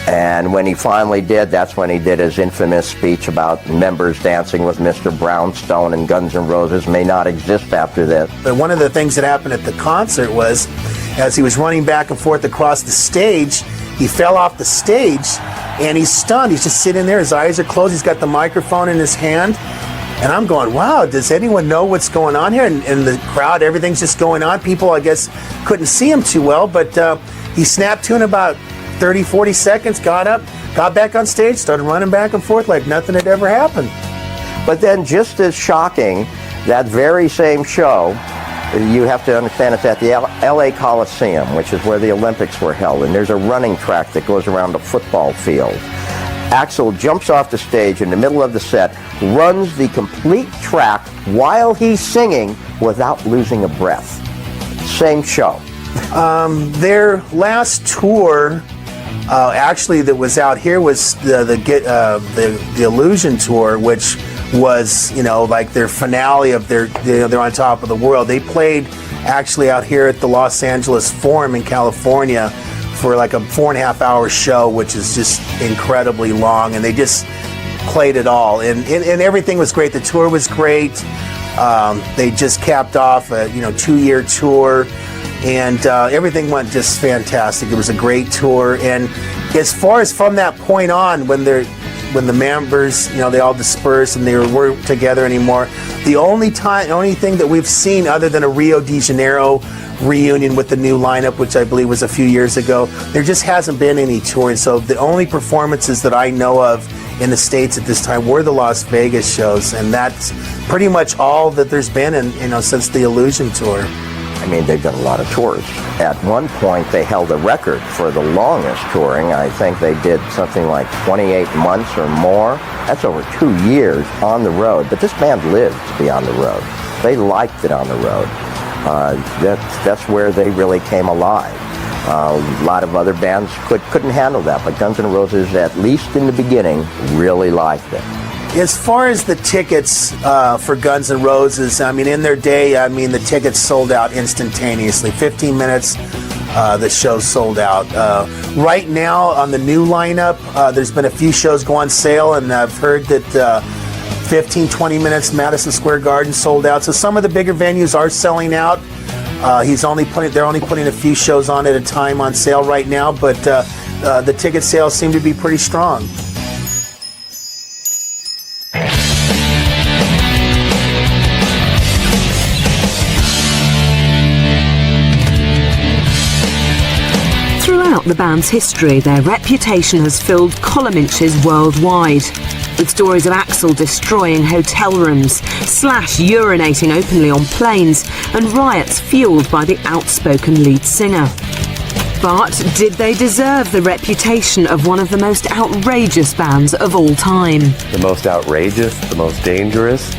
And when he finally did, that's when he did his infamous speech about members dancing with Mr. Brownstone and Guns N' Roses may not exist after this. But one of the things that happened at the concert was, as he was running back and forth across the stage, he fell off the stage and he's stunned. He's just sitting there, his eyes are closed, he's got the microphone in his hand. And I'm going, wow, does anyone know what's going on here? And the crowd, everything's just going on. People, I guess, couldn't see him too well, but he snapped to in about 30, 40 seconds, got up, got back on stage, started running back and forth like nothing had ever happened. But then just as shocking, that very same show, you have to understand it's at the LA Coliseum, which is where the Olympics were held, and there's a running track that goes around a football field. Axl jumps off the stage in the middle of the set, runs the complete track while he's singing without losing a breath. Same show. Their last tour, actually, that was out here was the Illusion tour, which was, you know, like their finale of their, they're on top of the world. They played actually out here at the Los Angeles Forum in California for like a 4.5 hour show, which is just incredibly long, and they just played it all, and everything was great. The tour was great. They just capped off a 2-year tour, and everything went just fantastic. It was a great tour, and as far as from that point on, when the members, they all dispersed and they weren't together anymore, the only thing that we've seen other than a Rio de Janeiro reunion with the new lineup, which I believe was a few years ago, there just hasn't been any touring. So the only performances that I know of in the States at this time were the Las Vegas shows, and that's pretty much all that there's been since the Illusion tour. I mean, they've done a lot of tours. At one point, they held a record for the longest touring. I think they did something like 28 months or more. That's over 2 years on the road. But this band lived to be on the road. They liked it on the road. That's where they really came alive. A lot of other bands couldn't handle that, but Guns N' Roses, at least in the beginning, really liked it. As far as the tickets for Guns N' Roses, I mean, in their day, the tickets sold out instantaneously. 15 minutes, the show sold out. Right now, on the new lineup, there's been a few shows go on sale, and I've heard that 15, 20 minutes, Madison Square Garden sold out. So some of the bigger venues are selling out. They're only putting a few shows on at a time on sale right now, but the ticket sales seem to be pretty strong. Throughout the band's history, their reputation has filled column inches worldwide, with stories of Axl destroying hotel rooms, Slash urinating openly on planes, and riots fueled by the outspoken lead singer. But did they deserve the reputation of one of the most outrageous bands of all time? The most outrageous, the most dangerous,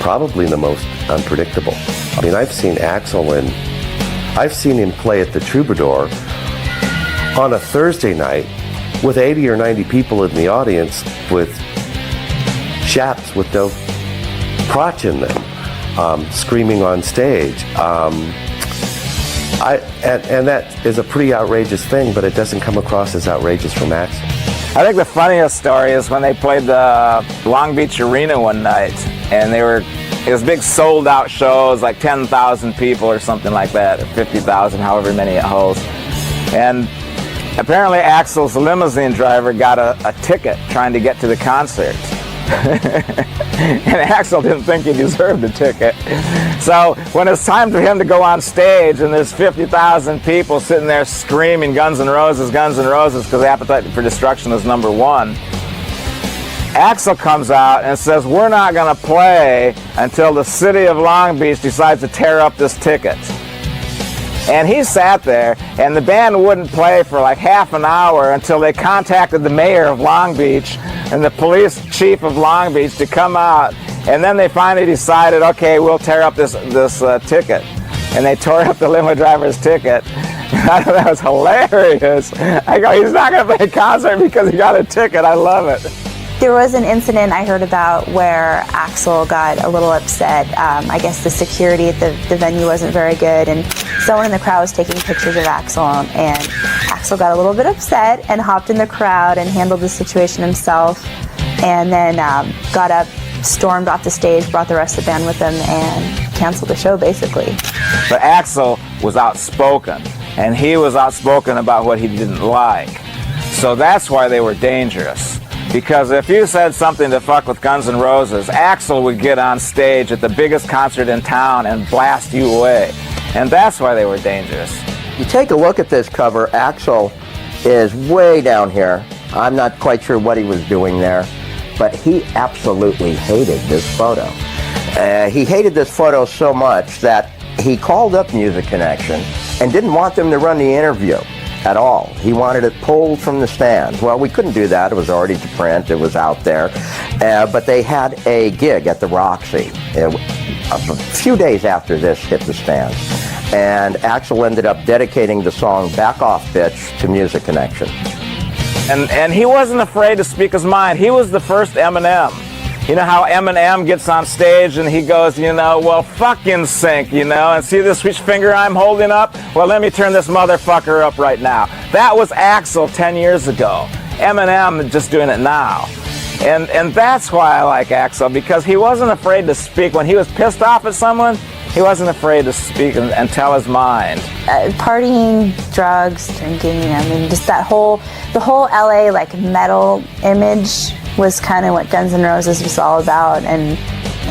probably the most unpredictable. I mean, I've seen Axl I've seen him play at the Troubadour on a Thursday night with 80 or 90 people in the audience with chaps with no crotch in them, screaming on stage. And that is a pretty outrageous thing, but it doesn't come across as outrageous from Axl. I think the funniest story is when they played the Long Beach Arena one night, and it was big sold out shows, like 10,000 people or something like that, or 50,000, however many it holds. And apparently Axl's limousine driver got a ticket trying to get to the concert. And Axl didn't think he deserved a ticket. So when it's time for him to go on stage and there's 50,000 people sitting there screaming Guns N' Roses, because Appetite for Destruction is number one, Axl comes out and says, we're not going to play until the city of Long Beach decides to tear up this ticket. And he sat there, and the band wouldn't play for like half an hour until they contacted the mayor of Long Beach and the police chief of Long Beach to come out. And then they finally decided, okay, we'll tear up this ticket. and they tore up the limo driver's ticket. I thought that was hilarious. I go, he's not going to play a concert because he got a ticket. I love it. There was an incident I heard about where Axl got a little upset. I guess the security at the venue wasn't very good, and someone in the crowd was taking pictures of Axl, and Axl got a little bit upset and hopped in the crowd and handled the situation himself, and then got up, stormed off the stage, brought the rest of the band with him, and canceled the show, basically. But Axl was outspoken, and he was outspoken about what he didn't like. So that's why they were dangerous. Because if you said something to fuck with Guns N' Roses, Axl would get on stage at the biggest concert in town and blast you away. And that's why they were dangerous. You take a look at this cover, Axl is way down here. I'm not quite sure what he was doing there, but he absolutely hated this photo. He hated this photo so much that he called up Music Connection and didn't want them to run the interview at all. He wanted it pulled from the stand. Well, we couldn't do that. It was already to print. It was out there. But they had a gig at the Roxy a few days after this hit the stand. And Axl ended up dedicating the song Back Off Bitch to Music Connection. And he wasn't afraid to speak his mind. He was the first Eminem. You know how Eminem gets on stage and he goes, you know, well, fucking sync, you know, and see this which finger I'm holding up? Well, let me turn this motherfucker up right now. That was Axl 10 years ago. Eminem just doing it now. And that's why I like Axl, because he wasn't afraid to speak. When he was pissed off at someone, he wasn't afraid to speak and tell his mind. Partying, drugs, drinking, I mean, just the whole LA like metal image was kind of what Guns N' Roses was all about. And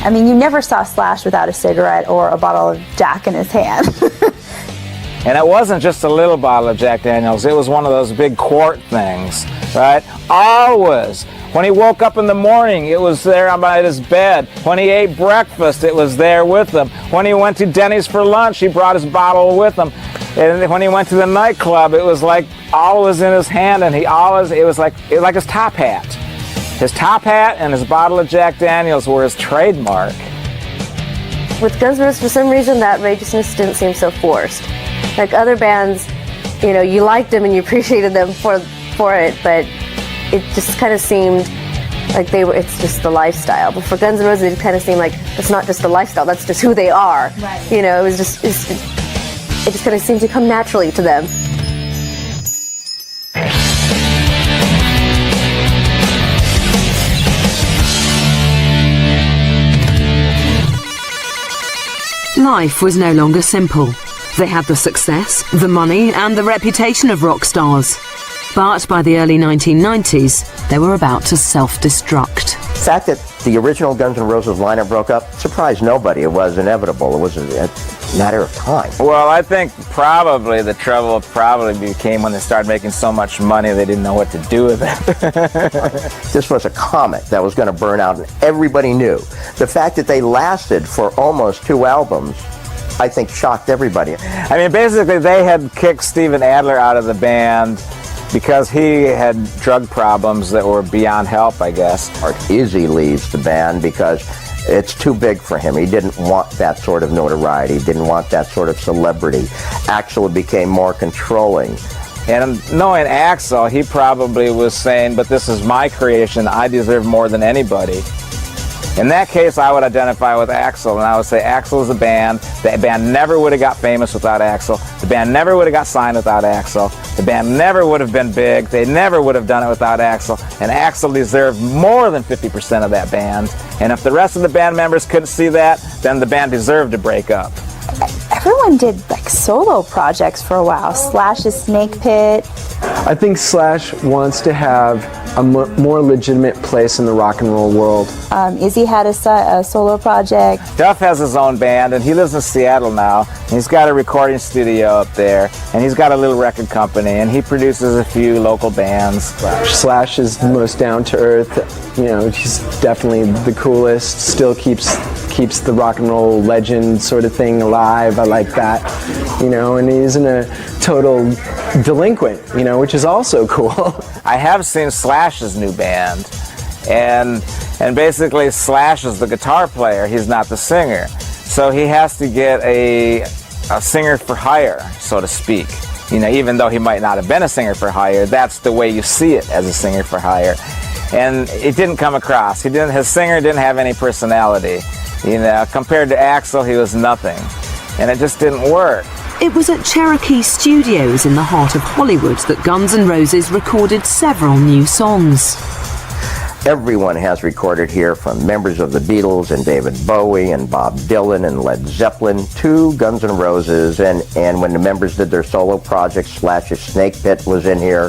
I mean, you never saw Slash without a cigarette or a bottle of Jack in his hand. And it wasn't just a little bottle of Jack Daniels, it was one of those big quart things, right? Always. When he woke up in the morning, it was there by his bed. When he ate breakfast, it was there with him. When he went to Denny's for lunch, he brought his bottle with him. And when he went to the nightclub, it was like always in his hand, and it was like his top hat. His top hat and his bottle of Jack Daniels were his trademark. With Guns N' Roses, for some reason, that outrageousness didn't seem so forced. Like other bands, you know, you liked them and you appreciated them for it, but it just kind of seemed like it's just the lifestyle. But for Guns N' Roses, it kind of seemed like it's not just the lifestyle, that's just who they are. Right. You know, it just kind of seemed to come naturally to them. Life was no longer simple. They had the success, the money, and the reputation of rock stars. But by the early 1990s, they were about to self-destruct. The fact that the original Guns N' Roses lineup broke up surprised nobody. It was inevitable. It was a matter of time. Well, I think probably the trouble became when they started making so much money they didn't know what to do with it. This was a comet that was going to burn out, and everybody knew. The fact that they lasted for almost 2 albums, I think, shocked everybody. I mean, basically, they had kicked Steven Adler out of the band because he had drug problems that were beyond help, I guess. Izzy leaves the band because it's too big for him. He didn't want that sort of notoriety. He didn't want that sort of celebrity. Axl became more controlling. And knowing Axl, he probably was saying, but this is my creation. I deserve more than anybody. In that case, I would identify with Axl, and I would say Axl is the band. The band never would have got famous without Axl. The band never would have got signed without Axl. The band never would have been big. They never would have done it without Axl. And Axl deserved more than 50% of that band. And if the rest of the band members couldn't see that, then the band deserved to break up. Everyone did like solo projects for a while. Slash's Snake Pit. I think Slash wants to have a more legitimate place in the rock and roll world. Izzy had a solo project. Duff has his own band, and he lives in Seattle now. And he's got a recording studio up there, and he's got a little record company, and he produces a few local bands. Slash is the most down-to-earth. You know, he's definitely the coolest. Still keeps the rock and roll legend sort of thing alive. I like that. You know, and he isn't a total delinquent, you know, which is also cool. I have seen Slash's new band, and basically Slash is the guitar player. He's not the singer, so he has to get a a singer for hire, so to speak. You know, even though he might not have been a singer for hire, that's the way you see it as a singer for hire. And it didn't come across. His singer didn't have any personality. You know, compared to Axl, he was nothing. And it just didn't work. It was at Cherokee Studios in the heart of Hollywood that Guns N' Roses recorded several new songs. Everyone has recorded here, from members of the Beatles and David Bowie and Bob Dylan and Led Zeppelin to Guns N' Roses, and when the members did their solo projects, Slash's Snake Pit was in here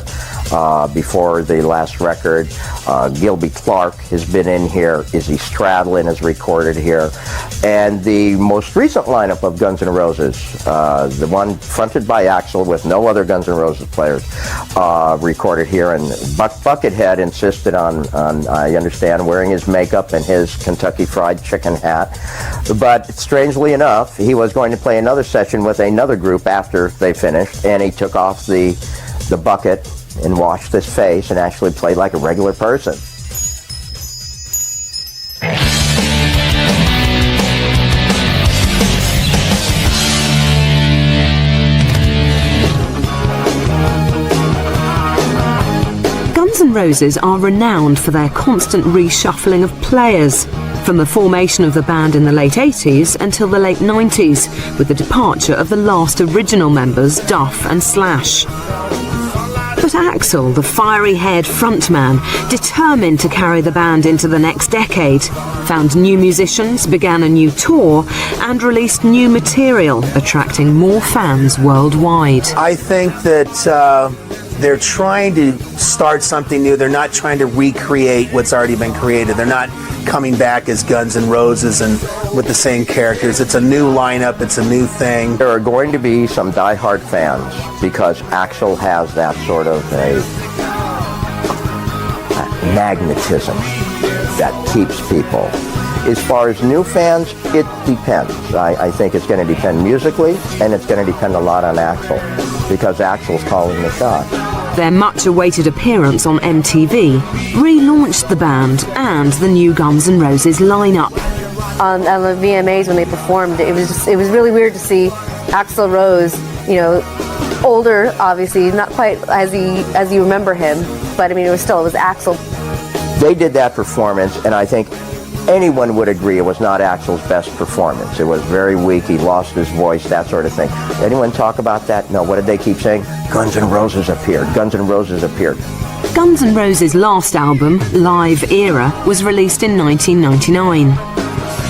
before the last record. Gilby Clarke has been in here. Izzy Stradlin has recorded here. And the most recent lineup of Guns N' Roses, the one fronted by Axl with no other Guns N' Roses players, recorded here, and Buckethead insisted on I understand, wearing his makeup and his Kentucky Fried Chicken hat. But strangely enough, he was going to play another session with another group after they finished, and he took off the bucket and washed his face and actually played like a regular person. Guns N' Roses are renowned for their constant reshuffling of players, from the formation of the band in the late 80s until the late 90s, with the departure of the last original members, Duff and Slash. But Axl, the fiery-haired frontman, determined to carry the band into the next decade, found new musicians, began a new tour, and released new material, attracting more fans worldwide. I think that they're trying to start something new. They're not trying to recreate what's already been created. They're not coming back as Guns N' Roses and with the same characters. It's a new lineup. It's a new thing. There are going to be some diehard fans because Axl has that sort of a magnetism that keeps people. As far as new fans, it depends. I think it's going to depend musically, and it's going to depend a lot on Axl, because Axl's calling the shots. Their much-awaited appearance on MTV relaunched the band and the new Guns N' Roses lineup. On the VMAs when they performed, it was really weird to see Axl Rose, you know, older, obviously, not quite as you remember him, but I mean, it was Axl. They did that performance, and I think anyone would agree it was not Axl's best performance. It was very weak. He lost his voice, that sort of thing. Anyone talk about that? No. What did they keep saying? Guns N' Roses appeared. Guns N' Roses appeared. Guns N' Roses' last album, Live Era, was released in 1999.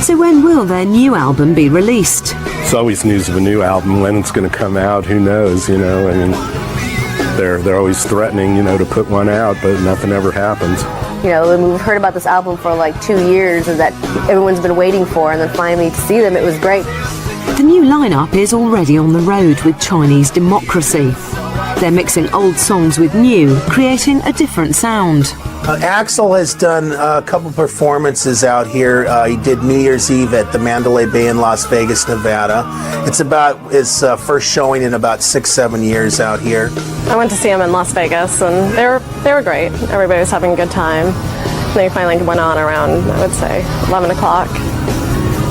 So when will their new album be released? It's always news of a new album. When it's going to come out, who knows, you know. I mean, they're always threatening, you know, to put one out, but nothing ever happens. You know, we've heard about this album for like 2 years and that everyone's been waiting for, and then finally to see them, it was great. The new lineup is already on the road with Chinese Democracy. They're mixing old songs with new, creating a different sound. Axl has done a couple performances out here. He did New Year's Eve at the Mandalay Bay in Las Vegas, Nevada. It's about his first showing in about 6-7 years out here. I went to see him in Las Vegas, and they were great. Everybody was having a good time. And they finally went on around, I would say, 11 o'clock.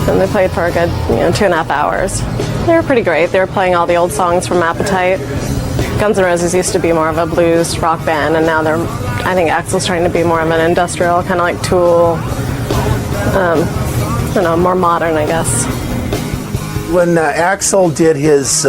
And they played for a good, 2.5 hours. They were pretty great. They were playing all the old songs from Appetite. Guns N' Roses used to be more of a blues rock band, and now I think Axl's trying to be more of an industrial, kind of like Tool, more modern, I guess. When Axl did his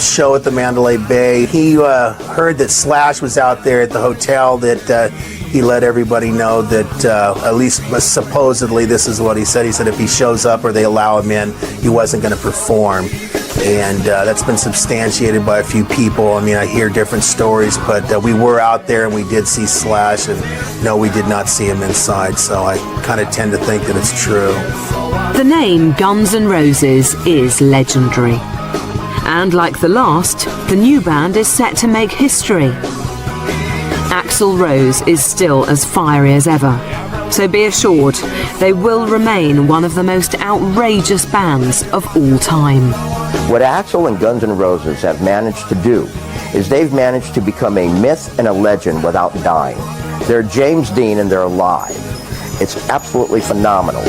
show at the Mandalay Bay, he heard that Slash was out there at the hotel, that he let everybody know that, at least supposedly this is what he said. He said if he shows up or they allow him in, he wasn't going to perform. And that's been substantiated by a few people. I mean, I hear different stories, but we were out there and we did see Slash, and no, we did not see him inside, so I kind of tend to think that it's true. The name Guns N' Roses is legendary. And like the last, the new band is set to make history. Axl Rose is still as fiery as ever. So be assured, they will remain one of the most outrageous bands of all time. What Axl and Guns N' Roses have managed to do is they've managed to become a myth and a legend without dying. They're James Dean and they're alive. It's absolutely phenomenal.